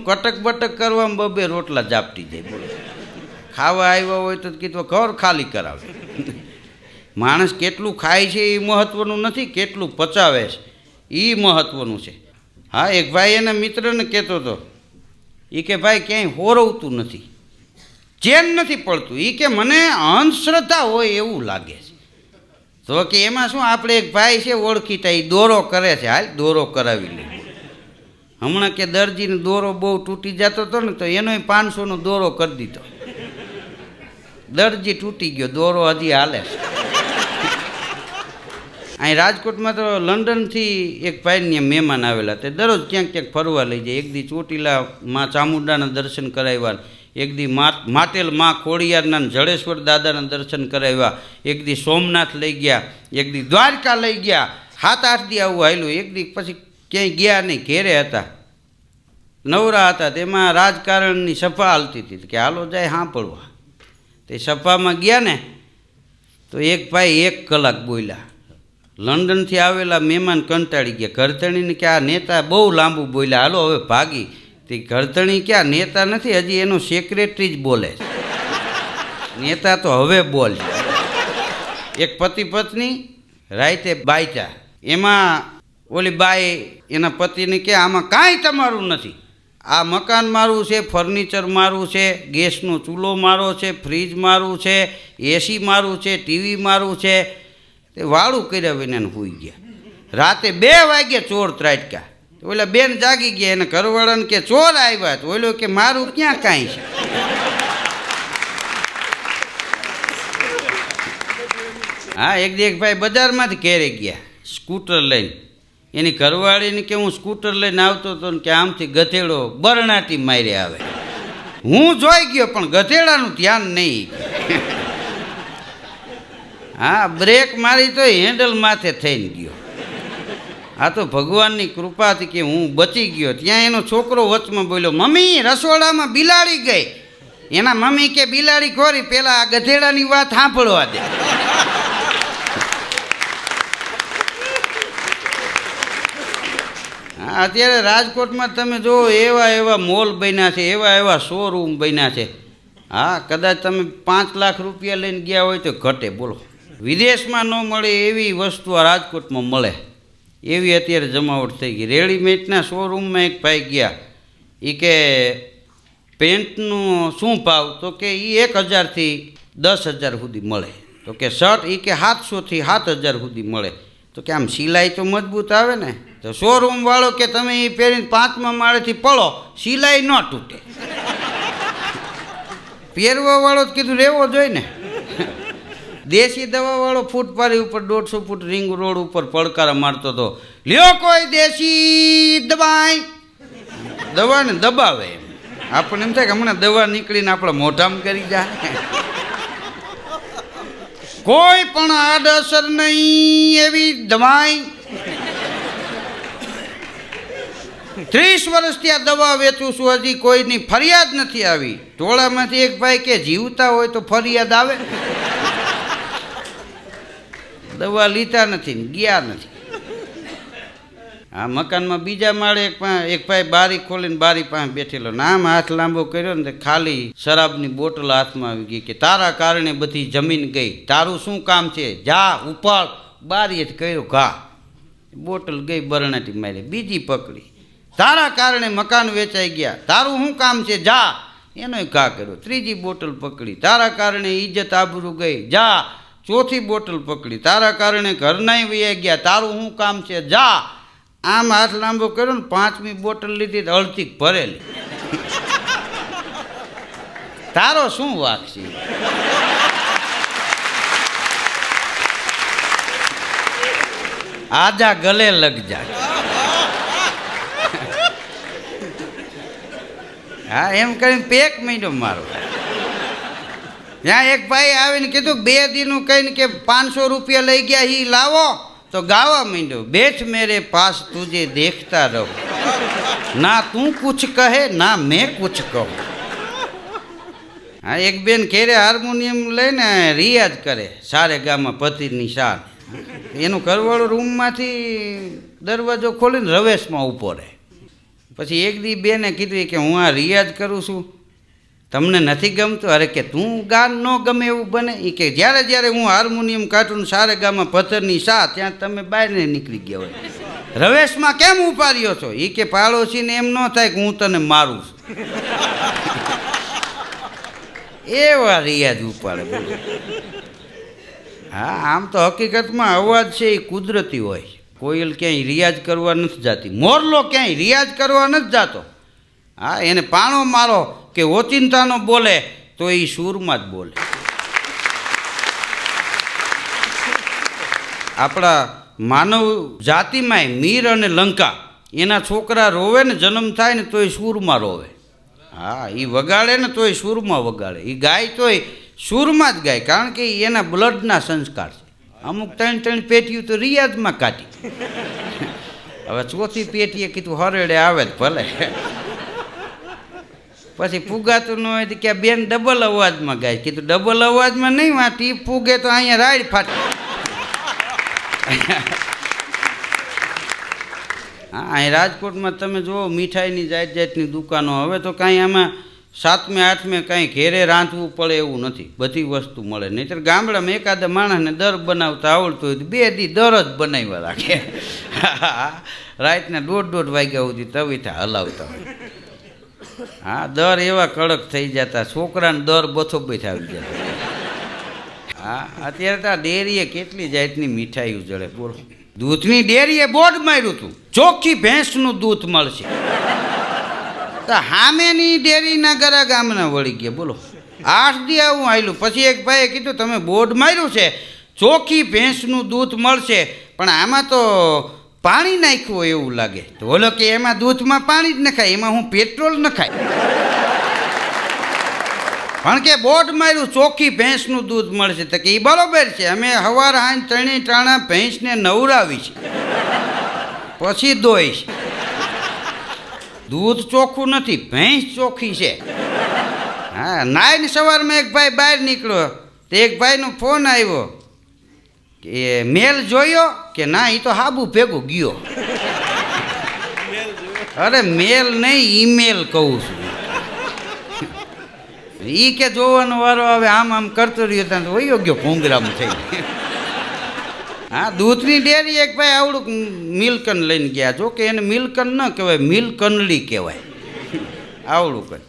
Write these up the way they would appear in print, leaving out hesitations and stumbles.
કટક બટક કરવામાં બબે રોટલા જાપટી જાય. બોલો, ખાવા આવ્યા હોય તો કીધું ઘર ખાલી કરાવે. માણસ કેટલું ખાય છે એ મહત્ત્વનું નથી, કેટલું પચાવે છે એ મહત્ત્વનું છે. હા, એક ભાઈ એના મિત્રને કહેતો હતો, એ કે ભાઈ ક્યાંય હોરવતું નથી, ચેન નથી પડતું. એ કે મને અંધશ્રદ્ધા હોય એવું લાગે છે. તો કે એમાં શું, આપણે એક ભાઈ છે ઓળખીતા, એ દોરો કરે છે, હાલ દોરો કરાવી લે. હમણાં કે દરજીને દોરો બહુ તૂટી જતો હતો ને, તો એનોય 500નો દોરો કરી દીધો. દરજી તૂટી ગયો, દોરો હજી હાલે છે. અહીં રાજકોટમાં તો લંડનથી એક ભાઈને મહેમાન આવેલા, તે દરરોજ ક્યાંક ક્યાંક ફરવા લઈ જાય. એક દી ચોટીલા માં ચામુંડાના દર્શન કરાવ્યા, એક દી માટેલ માં ખોડિયારના જડેશ્વર દાદાના દર્શન કરાવ્યા, એક દી સોમનાથ લઈ ગયા, એક દી દ્વારકા લઈ ગયા. 7-8 દી આવું હાલ્યું. એક દી પછી ક્યાંય ગયા નહીં, ઘેરે હતા, નવરા હતા. તેમાં રાજકારણની સભા હાલતી હતી કે હાલો જાય સાંભળવા. તે સભામાં ગયા ને તો એક ભાઈ 1 કલાક બોલ્યા. લંડનથી આવેલા મહેમાન કંટાળી ગયા. ઘરધણીને કે આ નેતા બહુ લાંબુ બોલ્યા, હાલો હવે ભાગી. તે ઘરધણી કે આ નેતા નથી, હજી એનો સેક્રેટરી જ બોલે છે, નેતા તો હવે બોલ. એક પતિ પત્ની રાતે બાયચા, એમાં ઓલી બાઈ એના પતિને કે આમાં કાંઈ તમારું નથી, આ મકાન મારું છે, ફર્નિચર મારું છે, ગેસનો ચૂલો મારો છે, ફ્રીજ મારું છે, એસી મારું છે, ટીવી મારું છે. તે વાળું કર્યા વિના સૂઈ ગયા. રાતે 2 વાગે ચોર ત્રાટક્યા. ઓલા બેન જાગી ગયા, એને ઘરવાળાને કે ચોર આવ્યા. તો ઓલો કે મારું ક્યાં કાંઈ છે. હા, એક ભાઈ બજારમાંથી ઘેરે ગયા સ્કૂટર લઈને. એની ઘરવાળીને કે હું સ્કૂટર લઈને આવતો હતો ને કે આમથી ગધેડો બરણાટી મારી આવે. હું જોઈ ગયો પણ ગધેડાનું ધ્યાન નહીં. હા, બ્રેક મારી તો હેન્ડલ માથે થઈને ગયો. આ તો ભગવાનની કૃપાથી કે હું બચી ગયો. ત્યાં એનો છોકરો વચમાં બોલ્યો, મમ્મી રસોડામાં બિલાડી ગઈ. એના મમ્મી કે બિલાડી ખોરી, પેલા આ ગધેડાની વાત સાંભળવા દે. હા, અત્યારે રાજકોટમાં તમે જુઓ, એવા એવા મોલ બન્યા છે, એવા એવા શોરૂમ બન્યા છે. હા, કદાચ તમે 5 લાખ રૂપિયા લઈને ગયા હોય તો ઘટે. બોલો, વિદેશમાં ન મળે એવી વસ્તુ આ રાજકોટમાં મળે, એવી અત્યારે જમાવટ થઈ ગઈ. રેડીમેડના શોરૂમમાં એક ભાઈ ગયા, એ કે પેન્ટનો શું ભાવ? તો કે એ 1000થી 10,000 સુધી મળે. તો કે શર્ટ એ કે 700થી 7,000 સુધી મળે. તો કે આમ સિલાઈ તો મજબૂત આવે ને. તો શોરૂમ વાળો કે તમે એ પહેરીને 5મા માળેથી પડો, સિલાઈ ન તૂટે. પહેરવા વાળો જ કીધું રહેવો જોઈએ ને. દેશી દવાવાળો ફૂટપારી ઉપર 150 ફૂટ રિંગ રોડ ઉપર પડકારા મારતો હતો, લ્યો કોઈ દેશી દવાઈ. દવાને દબાવે. આપણને એમ થાય કે હમણાં દવા નીકળીને આપણા મોઢામાં કરી જાય. કોઈ પણ આડઅસર નહીં એવી દવાઈ. 30 વર્ષથી આ દવા વેચું છું, હજી કોઈની ફરિયાદ નથી આવી. ટોળામાંથી એક ભાઈ કે જીવતા હોય તો ફરિયાદ આવે. દવા લીધા નથી ને ગયા નથી. આ મકાનમાં બીજા માળે એક ભાઈ બારી ખોલીને બારી પાસે બેઠેલો, નામ હાથ લાંબો કર્યો ને ખાલી શરાબની બોટલ હાથમાં આવી ગઈ. કે તારા કારણે બધી જમીન ગઈ, તારું શું કામ છે, જા ઉપાડ. બારીએ કર્યો ઘા, બોટલ ગઈ બરણાટી મારી. બીજી પકડી, તારા કારણે મકાન વેચાઈ ગયા, તારું શું કામ છે, જા. એનો ઘા કર્યો. ત્રીજી બોટલ પકડી, તારા કારણે ઇજ્જત આબરૂ ગઈ, જા. ચોથી બોટલ પકડી, તારા કારણે ઘરનાય વૈયા ગયા, તારું શું કામ છે, જા. આમ હાથ લાંબો કર્યો ને 5મી બોટલ લીધી તો અડધી ભરેલી. તારો શું વાંક છે? આજા ગલે લગ જાય. હા, એમ કરીને પેક માંડ્યો મારો. ત્યાં એક ભાઈ આવીને કીધું 2 દીનું કહીને કે 500 રૂપિયા લઈ ગયા, એ લાવો. તો ગાવા માંડ્યો, બેઠ મેરે પાસ તુજે દેખતા રહો, ના તું કુછ કહે ના મેં કુછ કહું. હા, એક બેન ઘેરે હાર્મોનિયમ લઈને રિયાઝ કરે, સારે ગામાં પતિની શાન. એનું ઘરવાળો રૂમમાંથી દરવાજો ખોલીને રવેશમાં ઊભો રહે. પછી એક દી બેને કીધું કે હું આ રિયાઝ કરું છું, તમને નથી ગમતું? અરે કે તું ગાન ન ગમે એવું બને? એ કે જ્યારે જ્યારે હું હાર્મોનિયમ કાઢું સારે ગામાં પથ્થરની સા ત્યાં તમે બહારને નીકળી ગયા હોય. રવેશમાં કેમ ઉપાડ્યો છો? એ કે પાડોશીને એમ ન થાય કે હું તને મારું છું. એવા રિયાઝ ઉપાડે. હા, આમ તો હકીકતમાં અવાજ છે એ કુદરતી હોય. કોયલ ક્યાંય રિયાઝ કરવા નથી જતી, મોરલો ક્યાંય રિયાઝ કરવા નથી જતો. હા, એને પાણો મારો કે ઓચિંતાનો બોલે તો એ સૂરમાં જ બોલે. આપણા માનવ જાતિમાંય મીર અને લંકા એના છોકરા રોવે ને જન્મ થાય ને તોય સૂરમાં રોવે. હા, એ વગાડે ને તોય સૂરમાં વગાડે, એ ગાય તોય સૂરમાં જ ગાય, કારણ કે એના બ્લડના સંસ્કાર છે. અમુક 3 પેટીઓ તો રિયાઝમાં કાઢી. હવે ચોથી પેટીએ કીધું હરેડે આવે જ ભલે. પછી ફૂગાતું ન હોય તો કે બેન ડબલ અવાજમાં ગાય. કીધું ડબલ અવાજમાં નહીં, આ ટીપ ફૂગે તો અહીંયા રાઈડ ફાટે. હા, અહીં રાજકોટમાં તમે જુઓ મીઠાઈની જાત જાતની દુકાનો. હવે તો કાંઈ આમાં 7મે 8મે કાંઈ ઘેરે રાંધવું પડે એવું નથી, બધી વસ્તુ મળે. નહીંતર ગામડામાં એકાદા માણસને દર બનાવતા આવડતું હોય તો 2 દી દર જ બનાવ્યા રાખે. રાતના 1:30 વાગ્યા સુધી તવીથા હલાવતા હોય. હા, દર એવા કડક થઈ જતા, છોકરાને દર બથો બેઠા આવી જતા. હા, અત્યારે તો આ ડેરીએ કેટલી જાતની મીઠાઈઓ જડે બોલો. દૂધની ડેરીએ બોર્ડ માર્યું હતું, ચોખ્ખી ભેંસનું દૂધ મળશે. તો હામેની ડેરીના ગરા ગામના વળી ગયા બોલો. 8 દી આવું આવેલું. પછી એક ભાઈએ કીધું તમે બોર્ડ માર્યું છે ચોખ્ખી ભેંસનું દૂધ મળશે, પણ આમાં તો પાણી નાખ્યું હોય એવું લાગે. તો બોલો કે એમાં દૂધમાં પાણી જ નખાય, એમાં હું પેટ્રોલ નખાય. પણ કે બોર્ડ માર્યું ચોખ્ખી ભેંસનું દૂધ મળશે. તો કે એ બરોબર છે, અમે સવાર સાંજ 3 ટાણા ભેંસને નવરાવી છે, પછી દોઈશ. દૂધ ચોખ્ખું નથી, ભેંસ ચોખ્ખી છે. હા, નાઈને સવારમાં એક ભાઈ બહાર નીકળ્યો તો એક ભાઈનો ફોન આવ્યો કે મેલ જોયો કે ના, એ તો હાબુ ભેગું ગયો. અરે મેલ નહીં, ઈમેલ કહું છું. એ કે જોવાનો વારો આવે આમ આમ કરતો રહ્યો ત્યાં તો વયો ગયો ભૂંગરામાં થઈ. હા, દૂધની ડેરી એક ભાઈ આવડું મિલ્કન લઈને ગયા. જો કે એને મિલ્કન ન કહેવાય, મિલ્કનલી કહેવાય. આવડું કરે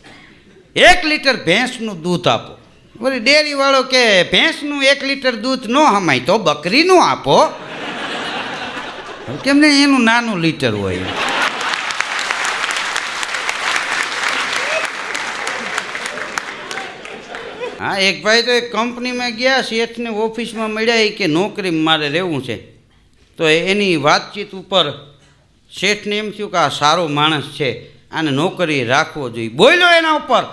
1 લીટર ભેંસનું દૂધ આપો. બોલી ડેરીવાળો કે ભેંસનું 1 લીટર દૂધ ન હમાય તો બકરીનું આપો. કેમ ને એનું નાનું લીટર હોય. હા, એક ભાઈ તો એક કંપનીમાં ગયા, શેઠને ઓફિસમાં મળ્યા કે નોકરીમાં મારે રહેવું છે. તો એની વાતચીત ઉપર શેઠને એમ થયું કે આ સારો માણસ છે, આને નોકરી રાખવો જોઈએ. બોલ્યો એના ઉપર,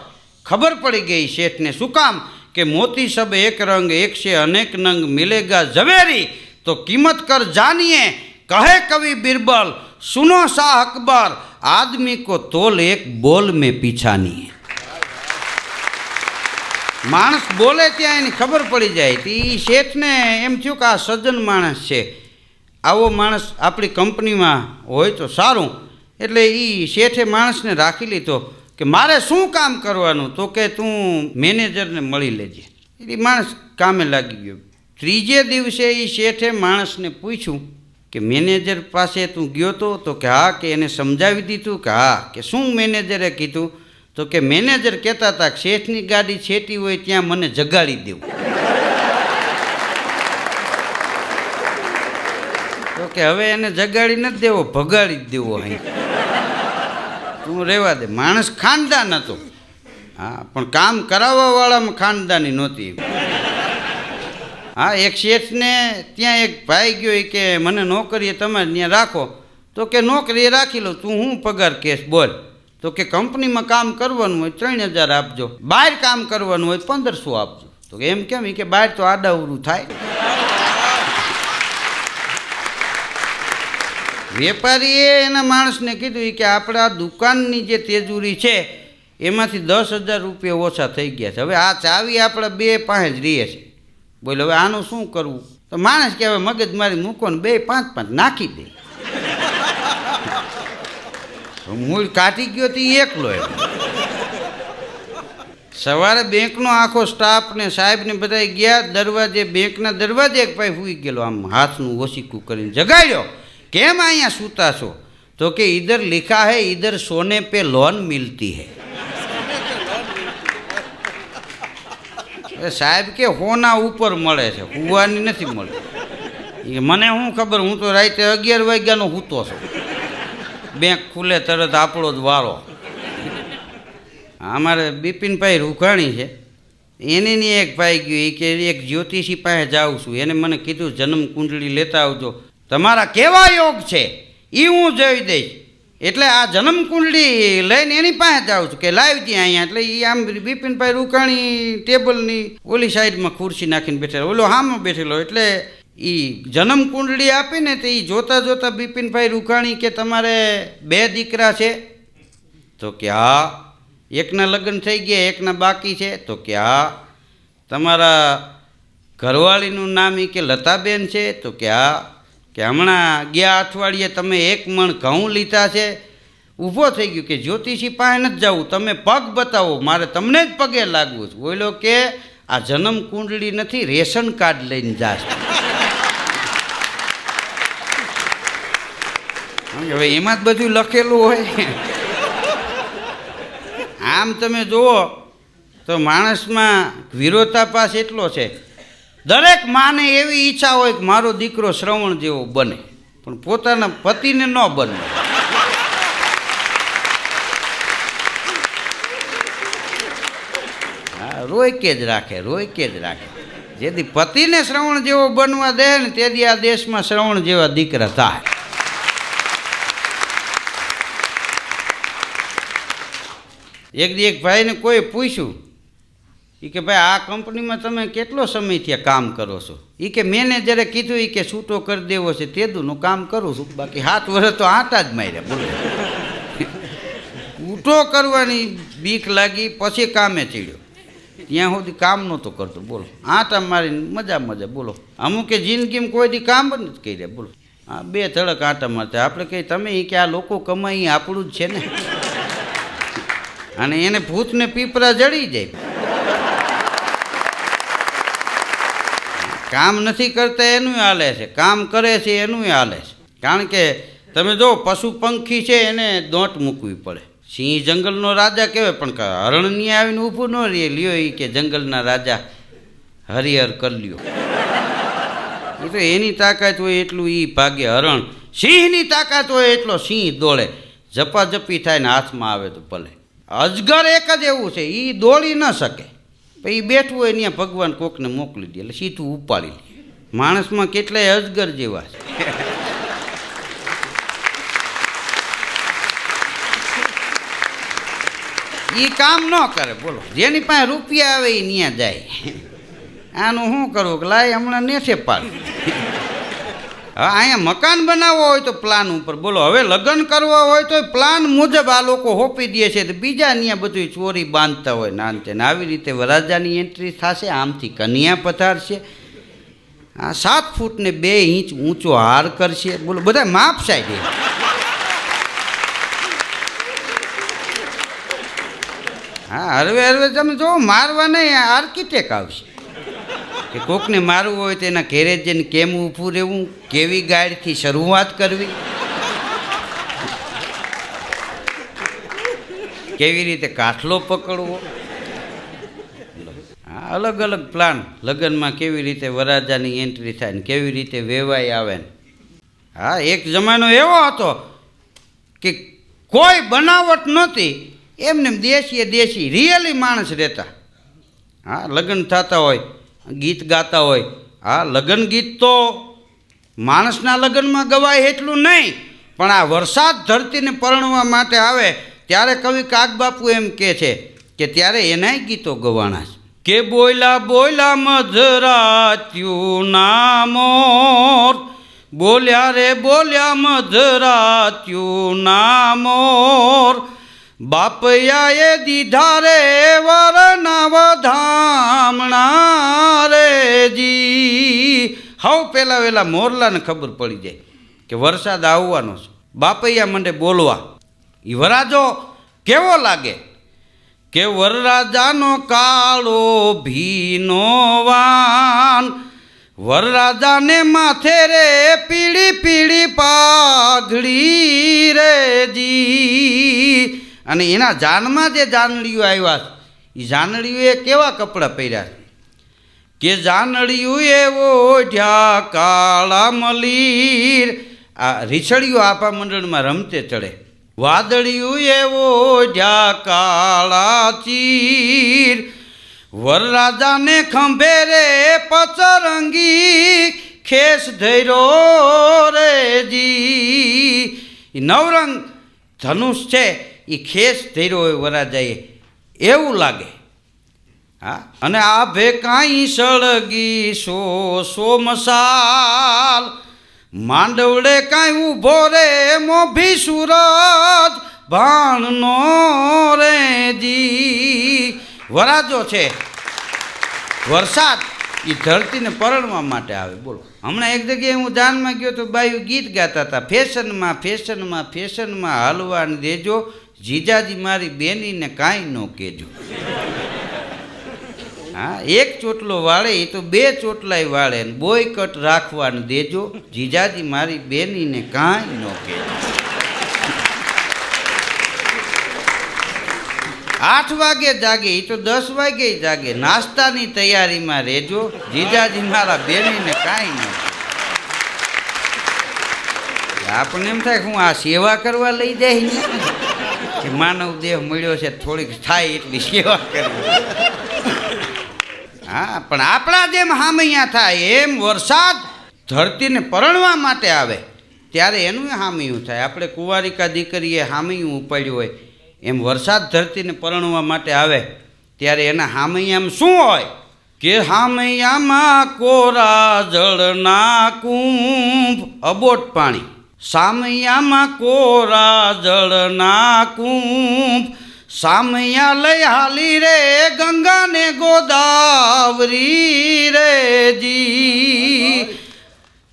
ખબર પડી ગઈ શેઠને. શું કામ? કે મોતી સબ એક રંગ એક સે અનેક નંગ મિલેગા ઝવેરી તો કિંમત કર જાનિए કહે કવિ बिरबल सुनो शाह अकबर आदमी को तोल एक बोल में पीछा नहीं. માણસ બોલે ત્યાં એની ખબર પડી જાય. તો એ શેઠને એમ થયું કે આ સજ્જન માણસ છે, આવો માણસ આપણી કંપનીમાં હોય તો સારું. એટલે એ શેઠે માણસને રાખી લીધો કે મારે શું કામ કરવાનું? તો કે તું મેનેજરને મળી લેજે. એ માણસ કામે લાગી ગયો. 3જે દિવસે એ શેઠે માણસને પૂછ્યું કે મેનેજર પાસે તું ગયો તો કે હા. કે એને સમજાવી દીધું કે હા. કે શું મેનેજરે કીધું? તો કે મેનેજર કહેતા હતા કે શેઠની ગાડી છેટી હોય ત્યાં મને જગાડી દેવું. તો કે હવે એને જગાડી નથી દેવો, ભગાડી જ દેવો. અહીં તું રહેવા દે. માણસ ખાનદાન હતો. હા, પણ કામ કરાવવાવાળામાં ખાનદાની નહોતી. હા, એક શેઠને ત્યાં એક ભાઈ ગયો કે મને નોકરીએ તમારે ત્યાં રાખો. તો કે નોકરીએ રાખી લો, તું હું પગાર કેસ બોલ? તો કે કંપનીમાં કામ કરવાનું હોય 3000 આપજો, બહાર કામ કરવાનું હોય 1500 આપજો. તો એમ કેમ? કે બહાર તો આડાવરું થાય. વેપારીએ એના માણસને કીધું કે આપણા દુકાનની જે તેજુરી છે એમાંથી 10,000 રૂપિયા ઓછા થઈ ગયા છે. હવે આ ચાવી આપણા 2 પાસે જ રહીએ છે. બોલો હવે આનું શું કરવું? તો માણસ કે હવે મગજ મારી મૂકો ને 2 5 નાખી દે. મૂળ કાઢી ગયો તે એકલો એમ. સવારે બેંકનો આખો સ્ટાફ ને સાહેબ ને બધા ગયા દરવાજે, બેંકના દરવાજે એક ભાઈ સૂઈ ગયેલો, આમ હાથનું ઓસીકું કરીને જગાડ્યો. કેમ અહીંયા સૂતા છો? તો કે ઇધર લિખા હૈ ઇધર સોને પે લોન મિલતી હૈ. સાહેબ કે હોના ઉપર મળે છે, હુવાની નથી મળતી. મને શું ખબર, હું તો રાતે 11 વાગ્યાનો સૂતો છું. બેંક ખુલે તરત આપણો જ વારો. અમારે બિપિનભાઈ રૂઘાણી છે, એની ની એક ભાઈ ગયું કે એક જ્યોતિષી પાસે જાઉં છું, એને મને કીધું જન્મ કુંડળી લેતા આવજો, તમારા કેવા યોગ છે એ હું જોઈ દઈશ. એટલે આ જન્મ કુંડળી લઈને એની પાસે જાઉં છું કે લાવી ત્યાં અહીંયા. એટલે એ આમ બિપિનભાઈ રૂઘાણી ટેબલની ઓલી સાઈડમાં ખુરશી નાખીને બેઠેલો, ઓલો હામાં બેઠેલો. એટલે એ જન્મ કુંડળી આપીને તો એ જોતા જોતા બિપિનભાઈ રૂઘાણી કે તમારે 2 દીકરા છે? તો કે હા. એકના લગ્ન થઈ ગયા, એકના બાકી છે? તો કે હા. તમારા ઘરવાળીનું નામ એ કે લતાબેન છે? તો કે હા. કે હમણાં ગયા અઠવાડિયે તમે 1 મણ ઘઉં લીધા છે? ઊભો થઈ ગયો કે જ્યોતિષી પાસે નથી જવું, તમે પગ બતાવો, મારે તમને જ પગે લાગવું છે. બોલો કે આ જન્મ કુંડળી નથી, રેશન કાર્ડ લઈને જાશ. હવે એમાં જ બધું લખેલું હોય. આમ તમે જુઓ તો માણસમાં વિરોધાભાસ એટલો છે. દરેક માને એવી ઈચ્છા હોય કે મારો દીકરો શ્રવણ જેવો બને, પણ પોતાના પતિને ન બને. હા, રોયકે જ રાખે, રોયકે જ રાખે. જેથી પતિને શ્રવણ જેવો બનવા દે ને તેથી આ દેશમાં શ્રવણ જેવા દીકરા થાય. એક ભાઈને કોઈ પૂછ્યું, એ કે ભાઈ આ કંપનીમાં તમે કેટલો સમયથી કામ કરો છો? એ કે મેનેજરે કીધું એ કે છૂટો કરી દેવો છે તેદુનું કામ કરું છું, બાકી 7 વર્ષ તો આટા જ માર્યા. બોલો, છૂટો કરવાની બીક લાગી, પછી કામે ચડ્યો. ત્યાં સુધી કામ નહોતો કરતો. બોલો, આટા મારીને મજા મજા. બોલો, અમુકે જિંદગીમાં કોઈ દી કામ જ નથી કર્યા. બોલો, હા 2 ધડક આટા મારતા. આપણે કહીએ તમે એ કે આ લોકો કમાઈ આપણું જ છે ને. અને એને ભૂતને પીપરા જડી જાય. કામ નથી કરતા એનું હાલે છે, કામ કરે છે એનું હાલે છે. કારણ કે તમે જો પશુ પંખી છે એને દોંટ મૂકવી પડે. સિંહ જંગલનો રાજા કહેવાય, પણ હરણની આવીને ઊભું ન રહે. લ્યો એ કે જંગલના રાજા હરિહર કરી લ્યો. એ તો એની તાકાત હોય એટલું એ ભાગે હરણ. સિંહની તાકાત હોય એટલો સિંહ દોડે. ઝપાઝપી થાય ને હાથમાં આવે તો ભલે. અજગર એક જ એવું છે, એ દોડી ન શકે, પછી બેઠું હોય ત્યાં ભગવાન કોકને મોકલી દે એટલે સીધું ઉપાડી લે. માણસમાં કેટલાય અજગર જેવા છે. એ કામ ન કરે. બોલો, જેની પાસે રૂપિયા આવે એ ત્યાં જાય. આનું શું કરવું કે લાય હમણાં નેઠે પાડ. હા, અહીંયા મકાન બનાવવો હોય તો પ્લાન ઉપર. બોલો, હવે લગ્ન કરવા હોય તો પ્લાન મુજબ આ લોકો હોપી દે છે. તો બીજા ત્યાં બધું ચોરી બાંધતા હોય નાનતે. આવી રીતે વરરાજાની એન્ટ્રી થશે, આમથી કન્યા પધારશે, આ 7 ફૂટ ને 2 ઇંચ ઊંચો હાર કરશે. બોલો, બધા માપ સાઈડ. હા, હરવે હરવે તમે જો મારવા નહીં, આર્કિટેક્ટ આવશે. કે કોકને મારવું હોય તો એના ઘેરે જઈને કેમ ઊભું રહેવું, કેવી ગાડીથી શરૂઆત કરવી, કેવી રીતે કાઠલો પકડવો. હા, અલગ અલગ પ્લાન. લગ્નમાં કેવી રીતે વરરાજાની એન્ટ્રી થાય ને કેવી રીતે વેવાઈ આવે ને. હા, એક જમાનો એવો હતો કે કોઈ બનાવટ નહોતી, એમને દેશીએ દેશી રિયલી માણસ રહેતા. હા, લગ્ન થતા હોય, ગીત ગાતા હોય. હા, લગ્ન ગીત તો માણસના લગ્નમાં ગવાય એટલું નહીં, પણ આ વરસાદ ધરતીને પરણવા માટે આવે ત્યારે કવિ કાગબાપુ એમ કહે છે કે ત્યારે એનાય ગીતો ગવાણા છે. કે બોયલા બોયલા મધરાત્યું ના મોર, બોલ્યા રે બોલ્યા મધરાત્યું ના મોર, બાપયાએ દીધા રે વરના વધામણા રે જી. હાવ પેલા વેલા મોરલાને ખબર પડી જાય કે વરસાદ આવવાનો છે. બાપૈયા મંડે બોલવા એ વરાજો કેવો લાગે કે વરરાજાનો કાળો ભીનો વાન, વરરાજાને માથે રે પીળી પીળી પાઘડી રે જી, અને એના જાનમાં જે જાનડીઓ આવ્યા એ જાનડીઓએ કેવા કપડાં પહેર્યા કે જાનડીઓએ ઓઢ્યા કાળા મલીર. આ રીછડીઓ આપા મંડળમાં રમતે ચડે. વાદળિયુએ ઓઢ્યા કાળા ચીર, વરરાજાને ખંભે રે પચરંગી ખેસ ધૈરો રે જી. નવરંગ ધનુષ છે એ ખેસ ધૈરો હોય વરરાજાએ એવું લાગે. હા, અને આભે કાંઈ સળગી સો મસાલ, માંડવડે કાંઈ ઊભો રે મોભી સૂરજ ભાણનો રે જી. વરાજો છે વરસાદ એ ધરતીને પરણવા માટે આવે. બોલો, હમણાં એક જગ્યાએ હું જાનમાં ગયો તો બાયું ગીત ગાતા હતા, ફેશનમાં ફેશનમાં ફેશનમાં હાલવાને દેજો, જીજાજી મારી બેનીને કાંઈ ન કહેજો. હા, એક ચોટલો વાળે એ તો બે ચોટલાય વાળે, બોયકટ રાખવાને દેજો, જીજાજી મારી બેનીને કાંઈ ન કહેજો. 8 વાગે જાગે એ તો 10 વાગે જાગે, નાસ્તાની તૈયારીમાં રહેજો, જીજાજી મારા બેનીને કાંઈ ન કહેજો. આપણને એમ થાય કે હું આ સેવા કરવા લઈ જાય ને, કે માનવ દેહ મળ્યો છે થોડીક થાય એટલી સેવા કરવી. હા, પણ આપણા જેમ હામૈયા થાય એમ વરસાદ ધરતીને પરણવા માટે આવે ત્યારે એનું હામૈયું થાય. આપણે કુંવારિકા દીકરીએ હામૈયું ઉપાડ્યું હોય એમ વરસાદ ધરતીને પરણવા માટે આવે ત્યારે એના હામૈયામાં શું હોય કે હામૈયામાં કોરા જળના કુંભ અબોટ પાણી, સામૈયામાં કોરા જળના કુંભ, સામૈયા લઈ હાલી રે ગંગાને ગોદાવરી રે જી.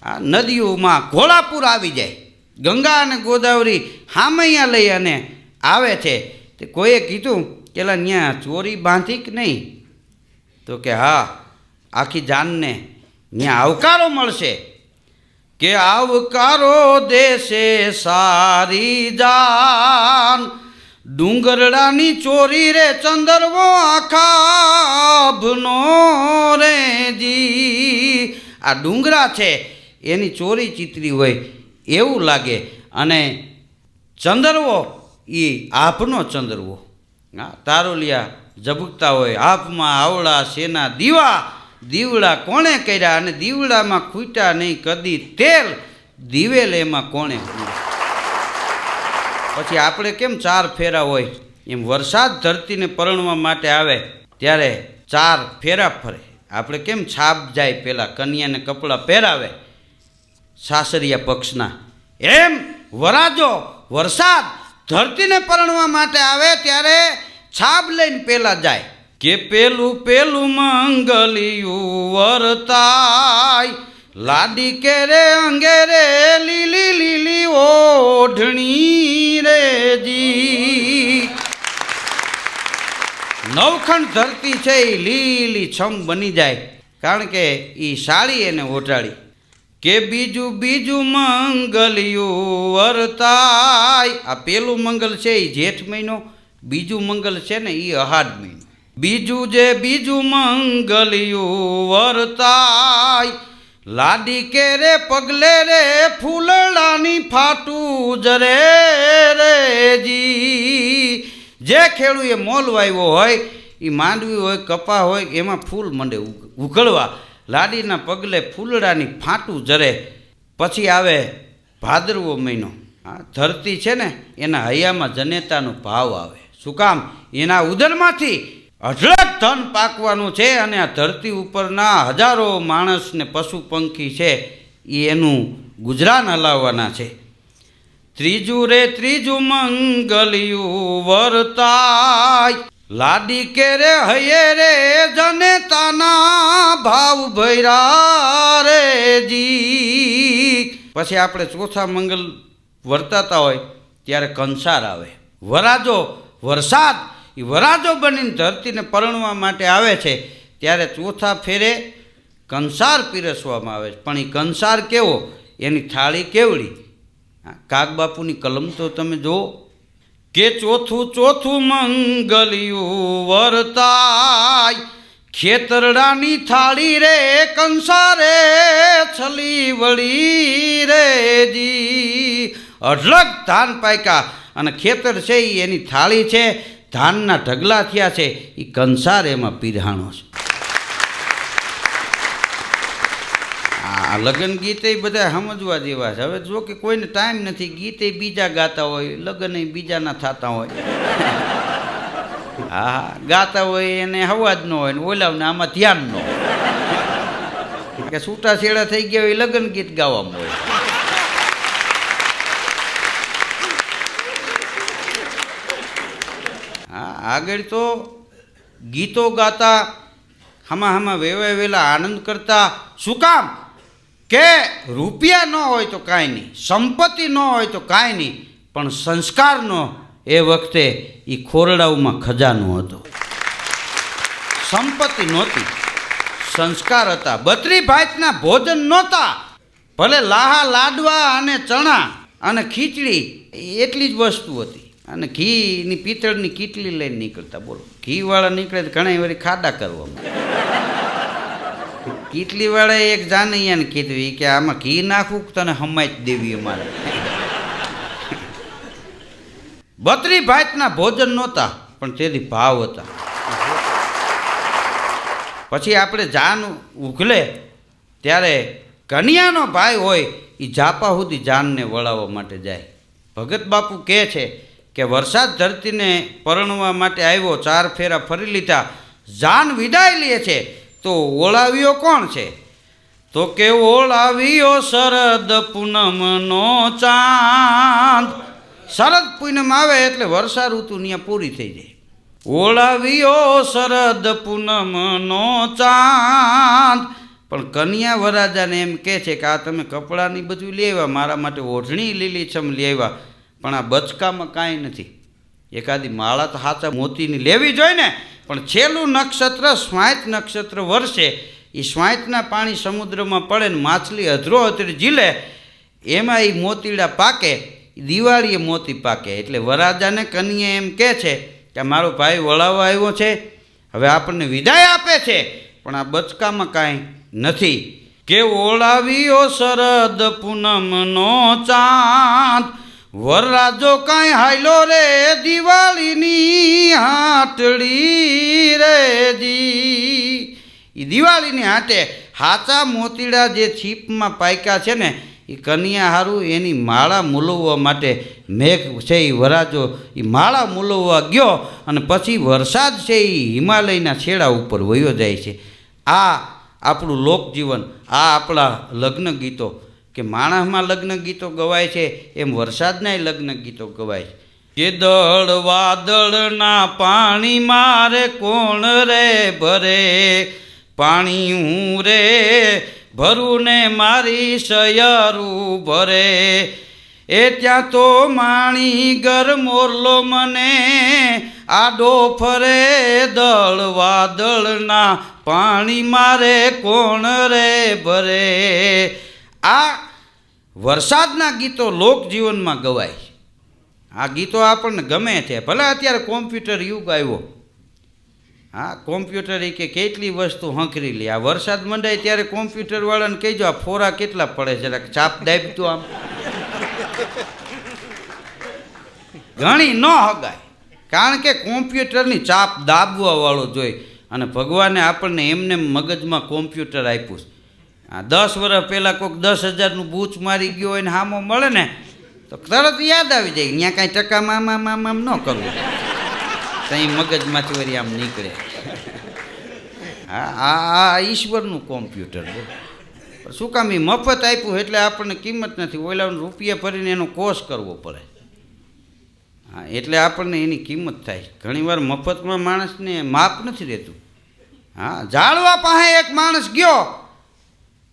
આ નદીઓમાં ઘોડાપુર આવી જાય, ગંગા અને ગોદાવરી હામૈયા લઈ અને આવે છે. તે કોઈએ કીધું કે ત્યાં ચોરી બાંધી કે નહીં, તો કે હા, આખી જાનને ત્યાં આવકારો મળશે, કે આવકારો દેશે સારી જાન, ડુંગરડાની ચોરી રે ચંદરવો આખાભનો રે જી. આ ડુંગરા છે એની ચોરી ચિત્રી હોય એવું લાગે, અને ચંદરવો એ આભનો ચંદરવો. હા, તારોલિયા ઝબકતા હોય, આભમાં આવડા શેના દીવા, દીવડા કોણે કર્યા, અને દીવડામાં ખૂટ્યા નહીં કદી તેલ, દિવેલ એમાં કોણે. પછી આપણે કેમ 4 ફેરા હોય એમ વરસાદ ધરતીને પરણવા માટે આવે ત્યારે 4 ફેરા ફરે. આપણે કેમ છાપ જાય, પહેલાં કન્યાને કપડાં પહેરાવે સાસરિયા પક્ષના, એમ વરાજો વરસાદ ધરતીને પરણવા માટે આવે ત્યારે છાપ લઈને પહેલાં જાય કે પેલું પેલું મંગલિયું વરતાય, લાડી કે રે અંગે રે લીલી લીલી ઓઢણી રે જી. નવખંડ ધરતી છે એ લીલી છમ બની જાય, કારણ કે એ સાડી એને ઓઢાડી. કે બીજું બીજું મંગલિયું વરતાય, આ પેલું મંગલ છે એ જેઠ મહિનો, બીજું મંગલ છે ને એ અહાડ મહિનો. બીજું જે બીજું મંગલિયું વરતાય, લાડી કે રે પગલે રે ફૂલડાની ફાટું જરે રે જી. જે ખેડૂએ મોલ વાવ્યો હોય એ માંડવી હોય કપા હોય એમાં ફૂલ મંડે ઉઘડવા, લાડીના પગલે ફૂલડાની ફાટું જરે. પછી આવે ભાદરવો મહિનો. આ ધરતી છે ને એના હૈયામાં જનેતાનો ભાવ આવે. શું કામ? એના ઉદરમાંથી અઢળક ધન પાકવાનું છે, અને આ ધરતી ઉપરના હજારો માણસ ને પશુ પંખી છે એ એનું ગુજરાન હલાવવાના છે. ત્રીજું રે ત્રીજું મંગલિયું વરતાય, લાડી કે રે હૈયે રે જનેતાના ભાવ ભૈરા રે જી. પછી આપણે ચોથા મંગલ વર્તાતા હોય ત્યારે કંસાર આવે. વરાજો વરસાદ એ વરાજો બનીને ધરતીને પરણવા માટે આવે છે ત્યારે ચોથા ફેરે કંસાર પીરસવામાં આવે છે. પણ એ કંસાર કેવો, એની થાળી કેવડી. કાગબાપુની કલમ તો તમે જુઓ કે ચોથું ચોથું મંગલિયું વર્તાય, ખેતરડાની થાળી રે કંસારે છલી વળી રે જી. અઢળક ધાન પાક્યા અને ખેતર છે એ એની થાળી છે, ધાનના ઢગલા થયા છે, એ કંસાર એમાં પીરહાણો છે. આ લગ્ન ગીતે બધા સમજવા જેવા છે. હવે જો કે કોઈને ટાઈમ નથી, ગીતે બીજા ગાતા હોય, લગ્ન બીજાના થતા હોય. હા, ગાતા હોય એને હવા જ ન હોય ને ઓલાવને આમાં ધ્યાન ન હોય કે છૂટા છેડા થઈ ગયા હોય લગ્ન ગીત ગાવામાં હોય. હા, આગળ તો ગીતો ગાતા, હામાં વેલા આનંદ કરતા. શું કામ? કે રૂપિયા ન હોય તો કાંઈ નહીં, સંપત્તિ ન હોય તો કાંઈ નહીં, પણ સંસ્કારનો એ વખતે એ ખોરડાઓમાં ખજાનો હતો. સંપત્તિ નહોતી, સંસ્કાર હતા. 32 ભાતના ભોજન નહોતા, ભલે લાહા લાડવા અને ચણા અને ખીચડી એટલી જ વસ્તુ હતી. અને ઘીની પિત્તળની કીટલી લઈને નીકળતા. બોલો, ઘીવાળા નીકળે તો ઘણા વળી ખાડા કરવામાં. કીટલીવાળાએ એક જાનૈયાને કીધું કે આમાં ઘી નાખવું તને હમાઈ જ દેવી અમારે. 32 ભાતના ભોજન નહોતા, પણ તેથી ભાવ હતા. પછી આપણે જાન ઉઘલે ત્યારે કન્યાનો ભાઈ હોય એ જાપા સુધી જાનને વળાવવા માટે જાય. ભગત બાપુ કહે છે કે વરસાદ ધરતીને પરણવા માટે આવ્યો, 4 ફેરા ફરી લીધા, જાન વિદાય લે છે તો ઓળાવ્યો કોણ છે? તો કે ઓળાવ્યો શરદ પૂનમનો ચાંદ. શરદ પૂનમ આવે એટલે વર્ષા ઋતુ ત્યાં પૂરી થઈ જાય. ઓળાવ્યો શરદ પૂનમનો ચાંદ. પણ કન્યા વરાજાને એમ કહે છે કે આ તમે કપડાની બધું લઈ આવ્યા, મારા માટે ઓઢણી લીલીછમ લઈ આવ્યા, પણ આ બચકામાં કાંઈ નથી. એકાદી માળા તો સાચા મોતીની લેવી જોઈએ ને. પણ છેલ્લું નક્ષત્ર સ્વાંત નક્ષત્ર વર્ષે, એ સ્વાંતના પાણી સમુદ્રમાં પડે ને માછલી અધરો અધરી ઝીલે, એમાં એ મોતીડા પાકે, દિવાળીએ મોતી પાકે. એટલે વરાજાને કન્યા એમ કહે છે કે મારો ભાઈ વળાવવા આવ્યો છે, હવે આપણને વિદાય આપે છે, પણ આ બચકામાં કાંઈ નથી. કે ઓળાવ્યો શરદ પૂનમનો ચાંદ, વરરાજો કાંઈ હાયલો રે દિવાળીની હાટડી રે જી. એ દિવાળીની હાટે હાચા મોતીડા જે છીપમાં પાક્યા છે ને, એ કન્યા હારું એની માળા મૂલવવા માટે મેઘ છે એ વરાજો એ માળા મૂલવવા ગયો, અને પછી વરસાદ છે એ હિમાલયના છેડા ઉપર વયો જાય છે. આ આપણું લોકજીવન, આ આપણા લગ્ન ગીતો. કે માણસમાં લગ્ન ગીતો ગવાય છે એમ વરસાદના લગ્ન ગીતો ગવાય છે. કે દળ વાદળના પાણી મારે કોણ રે ભરે, પાણી હું રે ભરું ને મારી સયરું ભરે. એ ત્યાં તો માણી ગર મોરલો મને આડો ફરે, દળ વાદળના પાણી મારે કોણ રે ભરે. આ વરસાદના ગીતો લોકજીવનમાં ગવાય છે. આ ગીતો આપણને ગમે છે. ભલે અત્યારે કોમ્પ્યુટર યુગ આવ્યો, હા કોમ્પ્યુટર કે કેટલી વસ્તુ હંકરી લે. આ વરસાદ મંડાય ત્યારે કોમ્પ્યુટરવાળાને કહેજો આ ફોરા કેટલા પડે છે, જરાક ચાપ દાબતું આમ ઘણી ન હગાય. કારણ કે કોમ્પ્યુટરની ચાપ દાબવાવાળો જોઈ. અને ભગવાને આપણને એમને મગજમાં કોમ્પ્યુટર આપ્યું છે. 10 વર્ષ પહેલાં કોઈક 10,000નું બૂચ મારી ગયો હોય ને હામો મળે ને તો તરત યાદ આવી જાય, ત્યાં કાંઈ ટકા મામ ન કરવું, ત્યાં મગજમાંથી વળી આમ નીકળે. આ ઈશ્વરનું કોમ્પ્યુટર. શું કામ એ મફત આપ્યું એટલે આપણને કિંમત નથી, ઓલાને રૂપિયા ભરીને એનો કોર્સ કરવો પડે. હા એટલે આપણને એની કિંમત થાય. ઘણીવાર મફતમાં માણસને માપ નથી રહેતું. હા જાળવા પાસે એક માણસ ગયો,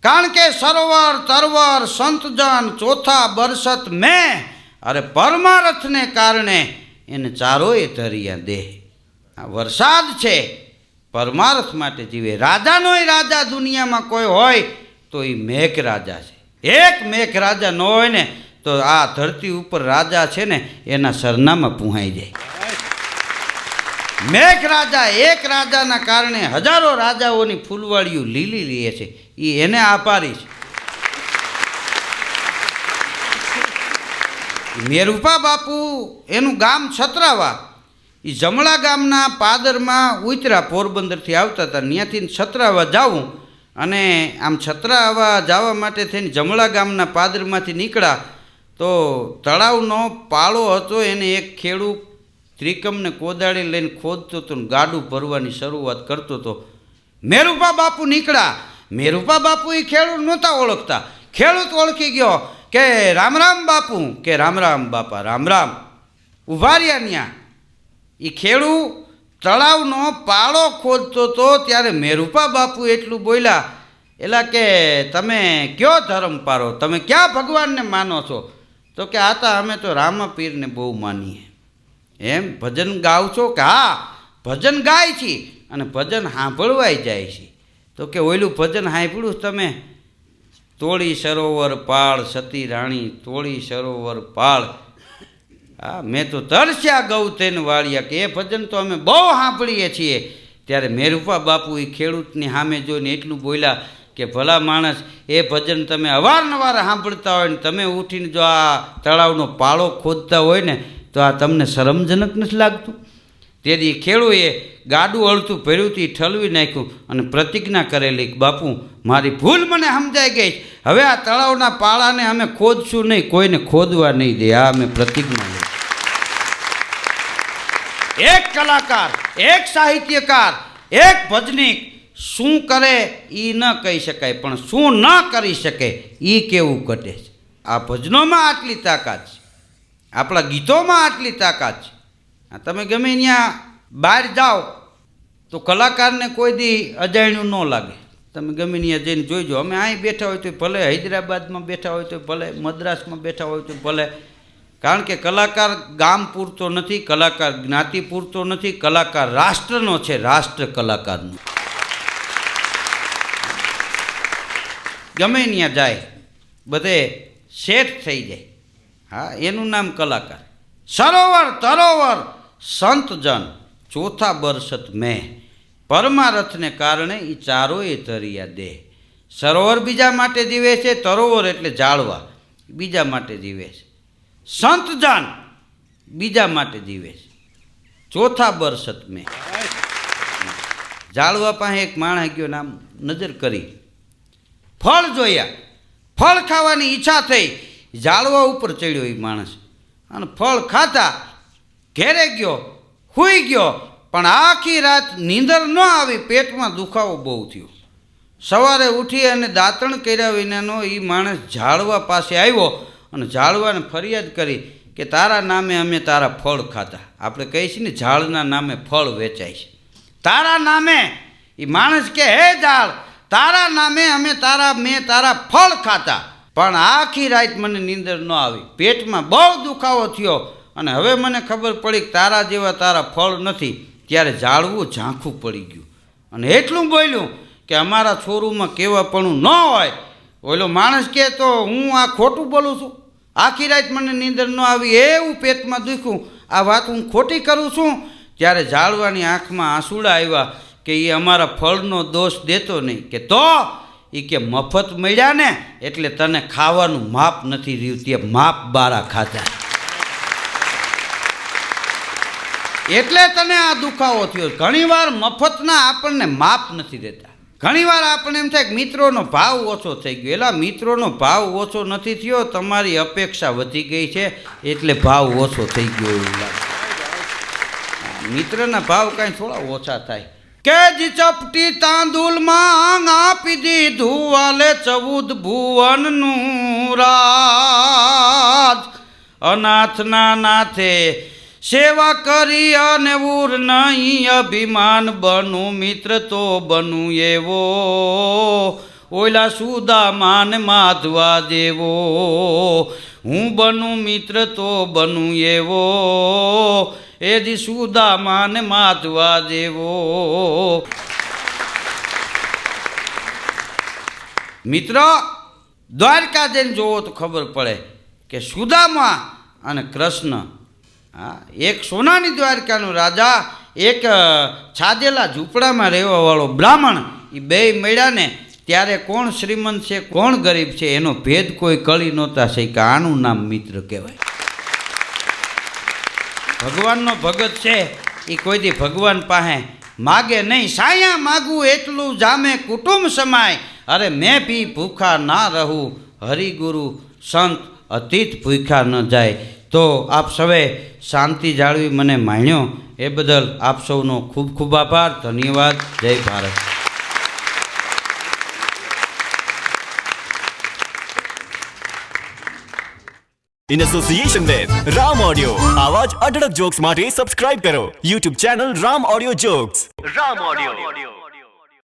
કારણ કે સરોવર તરવર સંતજન ચોથા બરસત મેં, અરે પરમારથને કારણે એને ચારોય ધરિયા દેહ. આ વરસાદ છે, પરમાર્થ માટે જીવે. રાજાનોય રાજા દુનિયામાં કોઈ હોય તો એ મેઘ રાજા છે. એક મેઘ રાજા ન હોય ને તો આ ધરતી ઉપર રાજા છે ને એના સરનામાં પૂહાઈ જાય. મેઘ રાજા એક રાજાના કારણે હજારો રાજાઓની ફૂલવાળીઓ લીલી લે છે. એ એને આભારી છે. મેરુપા બાપુ એનું ગામ છત્રાવા, એ જમણા ગામના પાદરમાં ઉતરા, પોરબંદરથી આવતા હતા. ત્યાંથી છત્રાવા જાવું અને આમ છત્રાવા જવા માટે થઈને જમણા ગામના પાદરમાંથી નીકળ્યા તો તળાવનો પાળો હતો. એને એક ખેડૂત ત્રિકમને કોદાળી લઈને ખોદતો હતો ને ગાડું ભરવાની શરૂઆત કરતો હતો. મેરુપા બાપુ નીકળ્યા. મેરુપા બાપુ એ ખેડૂત નહોતા ઓળખતા. ખેડૂત ઓળખી ગયો કે રામ રામ બાપુ, કે રામ રામ બાપા, રામ રામ. ઊભા રહ્યા ત્યાં. એ ખેડૂત તળાવનો પાળો ખોદતો હતો ત્યારે મેરુપા બાપુ એટલું બોલ્યા, એલા કે તમે કયો ધર્મ પારો, તમે ક્યાં ભગવાનને માનો છો? તો કે આતા અમે તો રામાપીરને બહુ માનીએ. એમ ભજન ગાવ છો? કે હા, ભજન ગાય છે અને ભજન સાંભળવાય જાય છે. તો કે ઓયલું ભજન સાંભળ્યું તમે? તોળી સરોવર પાળ સતી રાણી, તોળી સરોવર પાળ. હા, મેં તો તરસ્યા ગૌ તેન વાળ્યા. કે એ ભજન તો અમે બહુ સાંભળીએ છીએ. ત્યારે મેરુપા બાપુ એ ખેડૂતની સામે જોઈને એટલું બોલ્યા કે ભલા માણસ, એ ભજન તમે અવારનવાર સાંભળતા હોય ને તમે ઉઠીને જો આ તળાવનો પાળો ખોદતા હોય ને તો આ તમને શરમજનક નથી લાગતું? તેથી ખેડૂએ ગાડું અળતું ભર્યું હતું, ઠલવી નાખ્યું અને પ્રતિજ્ઞા કરેલી, બાપુ મારી ભૂલ મને સમજાઈ ગઈ, હવે આ તળાવના પાળાને અમે ખોદશું નહીં, કોઈને ખોદવા નહીં દે. આ અમે પ્રતિજ્ઞા લઈ. એક કલાકાર, એક સાહિત્યકાર, એક ભજનીક શું કરે એ ન કહી શકાય, પણ શું ન કરી શકે એ કેવું ઘટે છે. આ ભજનોમાં આટલી તાકાત છે, આપણા ગીતોમાં આટલી તાકાત છે. તમે ગમે ત્યાં બહાર જાઓ તો કલાકારને કોઈ દી અજાણ્યું ન લાગે. તમે ગમે ત્યાં જઈને જોઈજો. અમે અહીં બેઠા હોય તો ભલે, હૈદરાબાદમાં બેઠા હોય તો ભલે, મદ્રાસમાં બેઠા હોય તો ભલે. કારણ કે કલાકાર ગામ પૂરતો નથી, કલાકાર જ્ઞાતિ પૂરતો નથી, કલાકાર રાષ્ટ્રનો છે, રાષ્ટ્ર કલાકારનો. ગમે ત્યાં જાય બધે શેઠ થઈ જાય. હા, એનું નામ કલાકાર. સરોવર તરોવર સંતજન, ચોથા બરસત મેં, પરમારથને કારણે એ ચારોય ધરિયા દેહ. સરોવર બીજા માટે જીવે છે, તરોવર એટલે જાળવા, બીજા માટે જીવે છે. સંતજન બીજા માટે જીવે છે. ચોથા બરસત મેં. જાળવા પાસે એક માણસ ગયો, નામ નજર કરી, ફળ જોયા, ફળ ખાવાની ઈચ્છા થઈ, જાળવા ઉપર ચડ્યો એ માણસ અને ફળ ખાતા ઘેરે ગયો, સૂઈ ગયો. પણ આખી રાત નીંદર ન આવી, પેટમાં દુખાવો બહુ થયો. સવારે ઉઠી અને દાંતણ કર્યા વિનાનો એ માણસ ઝાડવા પાસે આવ્યો અને ઝાડવાને ફરિયાદ કરી કે તારા નામે અમે તારા ફળ ખાતા. આપણે કહીએ છીએ ને ઝાડના નામે ફળ વેચાય છે. તારા નામે એ માણસ કે હે ઝાડ, તારા નામે મેં તારા ફળ ખાતા, પણ આખી રાત મને નીંદર ન આવી, પેટમાં બહુ દુખાવો થયો અને હવે મને ખબર પડી કે તારા જેવા તારા ફળ નથી. ત્યારે ઝાડવું ઝાંખું પડી ગયું અને એટલું બોલ્યું કે અમારા છોરુમાં કેવાપણું ન હોય. ઓલો માણસ કહે તો હું આ ખોટું બોલું છું? આખી રાત મને નીંદર ન આવી, એવું પેટમાં દુખ્યું, આ વાત હું ખોટી કરું છું? ત્યારે ઝાડવાની આંખમાં આંસુડા આવ્યા કે એ અમારા ફળનો દોષ દેતો નહીં. કે તો એ કે મફત મળ્યા ને એટલે તને ખાવાનું માપ નથી રહ્યું, તે માપ બારા ખાધા એટલે તને આ દુખાવો થયો. ઘણીવાર મફતના આપણને માપ નથી દેતા. ઘણીવાર આપણને એમ થાય કે મિત્રોનો ભાવ ઓછો થઈ ગયો. એલા મિત્રોનો ભાવ ઓછો નથી થયો, તમારી અપેક્ષા વધી ગઈ છે એટલે ભાવ ઓછો થઈ ગયો એવું લાગે. મિત્રના ભાવ કાંઈ થોડા ઓછા થાય. કે જી ચપટી તાંદુલમાં આપી દીધું વાલે 14 ભુવનનું રાજ, અનાથના નાથે સેવા કરી અને ઉર નહીં અભિમાન બનું, મિત્ર તો બનું એવો ઓલા સુદામા ને માધવા જેવો, હું બનું મિત્ર તો બનું એવો, એ જી સુદામા ને માધવા જેવો. મિત્રો, દ્વારકા જઈને જોવો તો ખબર પડે કે સુદામા અને કૃષ્ણ, હા, એક સોનાની દ્વારકાનો રાજા, એક છાજેલા ઝૂંપડામાં રહેવાવાળો બ્રાહ્મણ, એ બેય મળ્યા ને ત્યારે કોણ શ્રીમંત છે કોણ ગરીબ છે એનો ભેદ કોઈ કળી નહોતા છે કે આનું નામ મિત્ર કહેવાય. ભગવાનનો ભગત છે એ કોઈથી ભગવાન પાસે માગે નહીં, સાયા માગું એટલું જામે કુટુંબ સમાય, અરે મેં ભી ભૂખા ના રહું, હરિગુરુ સંત અતીત ભૂખા ન જાય. તો આપ સૌએ શાંતિ જાળવી મને માણ્યો એ બદલ આપ સૌનો ખૂબ ખૂબ આભાર, ધન્યવાદ. જય Bharat. In association with Ram Audio, आवाज अटड़क जोक्स माटे सब्सक्राइब करो YouTube channel Ram Audio Jokes. Ram Audio.